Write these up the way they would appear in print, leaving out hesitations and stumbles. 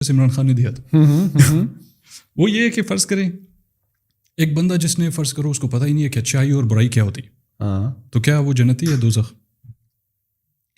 عمران خان نے دیا تھا. وہ یہ ہے کہ فرض کریں ایک بندہ جس نے فرض کرو اس کو پتہ ہی نہیں ہے کہ اچھائی اور برائی کیا ہوتی ہے, تو کیا وہ جنتی ہے دوزخ؟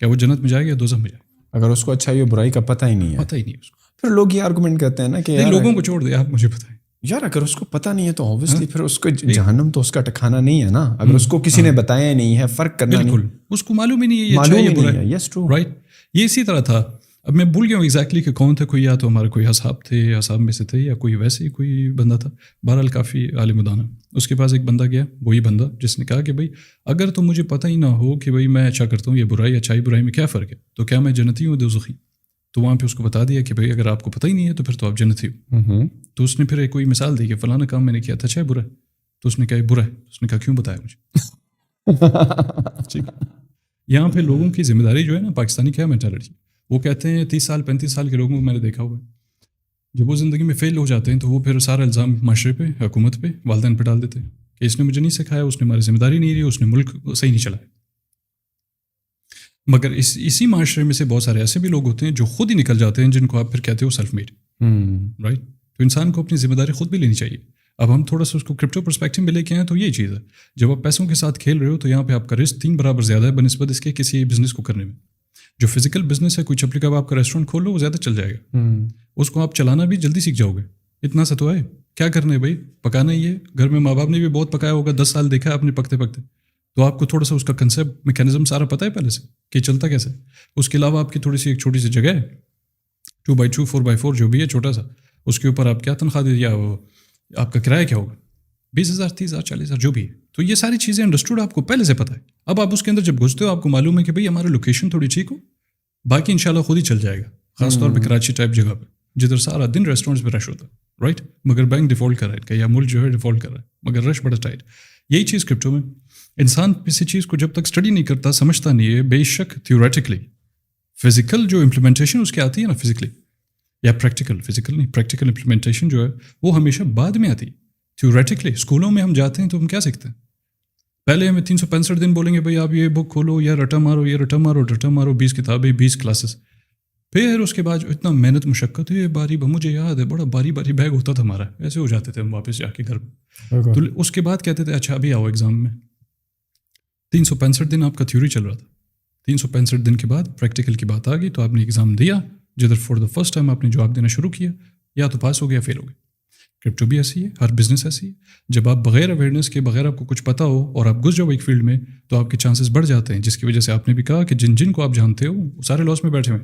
کیا وہ جنت میں جائے گا یا دوزخ میں جائے گا؟ اگر اس کو اچھائی اور برائی کا پتہ ہی نہیں ہے. پتہ ہی نہیں اس کو. پھر لوگ یہ آرگومنٹ کرتے ہیں نا کہ لوگوں کو چھوڑ دے, آپ مجھے بتائیں یار اگر اس کو پتہ نہیں ہے تو obviously پھر اس کو جہنم تو اس کا ٹھکانا نہیں ہے نا. اگر اس کو کسی نے بتایا نہیں ہے, فرق کرنا نہیں, بالکل اس کو معلوم ہی نہیں ہے یہ معلوم اچھائی ہی ہے نہیں ہے. یس ٹرو, رائٹ. یہ اسی طرح تھا, اب میں بھول گیا ہوں ایگزیکٹلی کہ کون تھے, کوئی یا تو ہمارے کوئی اصحاب تھے, اصحاب میں سے تھے, یا کوئی ویسے ہی کوئی بندہ تھا, بہرحال کافی عالم دانہ. اس کے پاس ایک بندہ گیا, وہی بندہ جس نے کہا کہ بھائی اگر تو مجھے پتہ ہی نہ ہو کہ بھائی میں اچھا کرتا ہوں, یہ برائی اچھائی برائی میں کیا فرق ہے, تو کیا میں جنتی ہوں دوزخی؟ تو وہاں پہ اس کو بتا دیا کہ بھائی اگر آپ کو پتہ ہی نہیں ہے تو پھر تو آپ جنتی ہو. تو اس نے پھر کوئی مثال دی کہ فلانا کام میں نے کیا تھا, اچھا ہے برا ہے؟ تو اس نے کہا برا ہے. اس نے کہا کیوں بتایا مجھے؟ یہاں پہ لوگوں کی ذمہ داری جو ہے نا, پاکستانی کیا مینٹالٹی, وہ کہتے ہیں 30 سال 35 سال کے لوگوں کو میں نے دیکھا ہوا ہے, جب وہ زندگی میں فیل ہو جاتے ہیں تو وہ پھر سارا الزام معاشرے پہ, حکومت پہ, والدین پہ ڈال دیتے ہیں کہ اس نے مجھے نہیں سکھایا, اس نے ہماری ذمہ داری نہیں لی, اس نے ملک صحیح نہیں چلایا. مگر اسی معاشرے میں سے بہت سارے ایسے بھی لوگ ہوتے ہیں جو خود ہی نکل جاتے ہیں, جن کو آپ پھر کہتے ہو سیلف میڈ, رائٹ. تو انسان کو اپنی ذمہ داری خود بھی لینی چاہیے. اب ہم تھوڑا سا اس کو کرپٹو پرسپیکٹو میں لے کے آئیں تو یہی چیز ہے, جب آپ پیسوں کے ساتھ کھیل رہے ہو تو یہاں پہ آپ کا رسک 3 برابر زیادہ ہے بنسبت اس کے کسی بزنس کو کرنے میں. جو فزیکل بزنس ہے, کوئی چپلی کا آپ کا ریسٹورینٹ کھول لو, وہ زیادہ چل جائے گا, اس کو آپ چلانا بھی جلدی سیکھ جاؤ گے. اتنا سا تو ہے, کیا کرنا ہے بھائی, پکانا ہی ہے. گھر میں ماں باپ نے بھی بہت پکایا ہوگا, 10 سال دیکھا ہے آپ نے پکتے پکتے, تو آپ کو تھوڑا سا اس کا کنسیپٹ میکینزم سارا پتہ ہے پہلے سے کہ چلتا کیسے. اس کے علاوہ آپ کی تھوڑی سی ایک چھوٹی سی جگہ ہے, 2x2 4x4 جو بھی ہے چھوٹا سا, اس کے اوپر آپ کیا تنخواہ دے دیا, آپ کا کرایہ کیا ہوگا, 20,000 30,000 40,000 جو بھی ہے. تو یہ ساری چیزیں انڈرسٹوڈ آپ کو پہلے سے پتہ ہے. اب آپ اس کے اندر جب گھستے ہو آپ کو معلوم ہے کہ بھائی ہماری لوکیشن تھوڑی ٹھیک ہو, باقی انشاءاللہ خود ہی چل جائے گا. خاص طور پہ کراچی ٹائپ جگہ پہ جدھر سارا دن ریسٹورینٹس پہ رش ہوتا ہے, رائٹ, مگر بینک ڈیفالٹ کر رہا ہے یا ملک جو ہے ڈیفالٹ کر رہا ہے, مگر رش بڑا ٹائٹ. یہی چیز کرپٹو میں انسان کسی چیز کو جب تک اسٹڈی نہیں کرتا, سمجھتا نہیں ہے, بے شک تھیوریٹیکلی فزیکل جو امپلیمنٹیشن اس کی آتی ہے نا, فزیکلی یا پریکٹیکل, فزیکل نہیں پریکٹیکل امپلیمنٹیشن جو ہے وہ ہمیشہ بعد میں آتی ہے. تھیوریٹیکلی اسکولوں میں ہم جاتے ہیں تو ہم کیا سیکھتے ہیں, پہلے ہمیں 365 دن بولیں گے بھائی آپ یہ بک کھولو, یا رٹا مارو, یہ رٹا مارو, رٹا مارو, 20 کتابیں 20 کلاسز. پھر اس کے بعد اتنا محنت مشقت ہے, باری مجھے یاد ہے بڑا باری بیگ ہوتا تھا ہمارا, ایسے ہو جاتے تھے ہم واپس جا کے گھر میں. تو اس کے بعد کہتے تھے اچھا ابھی آؤ ایگزام میں. 365 دن آپ کا تھیوری چل رہا تھا, 365 دن کے بعد پریکٹیکل کی بات آ گئی, تو آپ نے ایگزام دیا, جدھر فور دا فرسٹ ٹائم آپ نے جواب دینا شروع کیا, یا تو پاس ہو گیا فیل ہو گئے. کرپٹو بھی ایسی ہے, ہر بزنس ایسی ہے. جب آپ بغیر اویئرنیس کے, بغیر آپ کو کچھ پتہ ہو اور آپ گھس جاؤ ایک فیلڈ میں, تو آپ کے چانسز بڑھ جاتے ہیں, جس کی وجہ سے آپ نے بھی کہا کہ جن کو آپ جانتے ہو وہ سارے لاس میں بیٹھے ہوئے.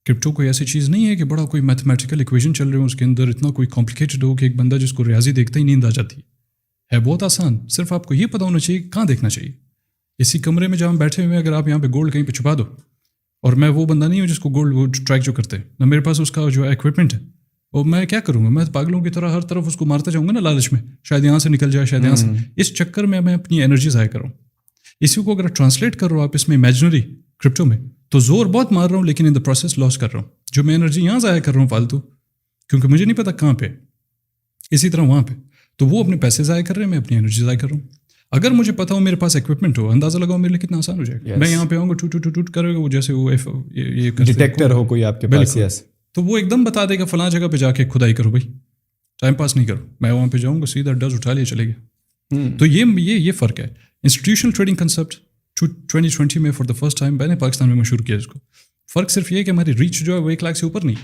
کرپٹو کوئی ایسی چیز نہیں ہے کہ بڑا کوئی میتھمیٹیکل ایکویشن چل رہے ہوں اس کے اندر, اتنا کوئی کمپلیکیٹڈ ہو کہ ایک بندہ جس کو ریاضی دیکھتا ہی نیند آ جاتی ہے. بہت آسان, صرف آپ کو یہ پتہ ہونا چاہیے کہاں دیکھنا چاہیے. اسی کمرے میں جہاں ہم بیٹھے ہوئے ہیں, اگر آپ یہاں پہ گولڈ کہیں پہ چھپا دو, اور میں وہ بندہ نہیں ہوں جس کو گولڈ وہ ٹریک جو کرتے ہیں, نہ میرے پاس اس کا جو ایکوپمنٹ ہے, اور میں کیا کروں گا, میں پاگلوں کی طرح ہر طرف اس کو مارتا جاؤں گا نا لالچ میں, شاید یہاں سے نکل جائے, شاید یہاں سے. اس چکر میں اپنی انرجی ضائع کروں. اسی کو اگر ٹرانسلیٹ کر رہا ہوں آپ اس میں امیجنری کرپٹو میں, تو زور بہت مار رہا ہوں لیکن ان دا پروسیس لاس کر رہا ہوں, جو میں انرجی یہاں ضائع کر رہا ہوں فالتو, کیونکہ مجھے نہیں پتا کہاں پہ. اسی طرح وہاں پہ تو وہ اپنے پیسے ضائع کر رہے ہیں, میں اپنی انرجی ضائع کر رہا ہوں. اگر مجھے پتا ہو میرے پاس ایکوپمنٹ ہو, اندازہ لگاؤ میرے لیے کتنا آسان ہو جائے گا. میں یہاں پہ آؤں گا, ٹوٹ کرے گا وہ, جیسے وہ یہ ڈیٹیکٹر ہو کوئی آپ کے پاس, تو وہ ایک دم بتا دے گا فلاں جگہ پہ جا کے کھدائی کرو بھائی, ٹائم پاس نہیں کرو. میں وہاں پہ جاؤں گا, سیدھا ڈز اٹھا لیا چلے گیا. تو یہ فرق ہے. انسٹیٹیوشنل ٹریڈنگ کنسیپٹ 2020 میں فار دا فرسٹ ٹائم میں نے پاکستان میں مشہور کیا اس کو. فرق صرف یہ کہ ہماری ریچ جو ہے وہ 1 لاکھ سے اوپر نہیں.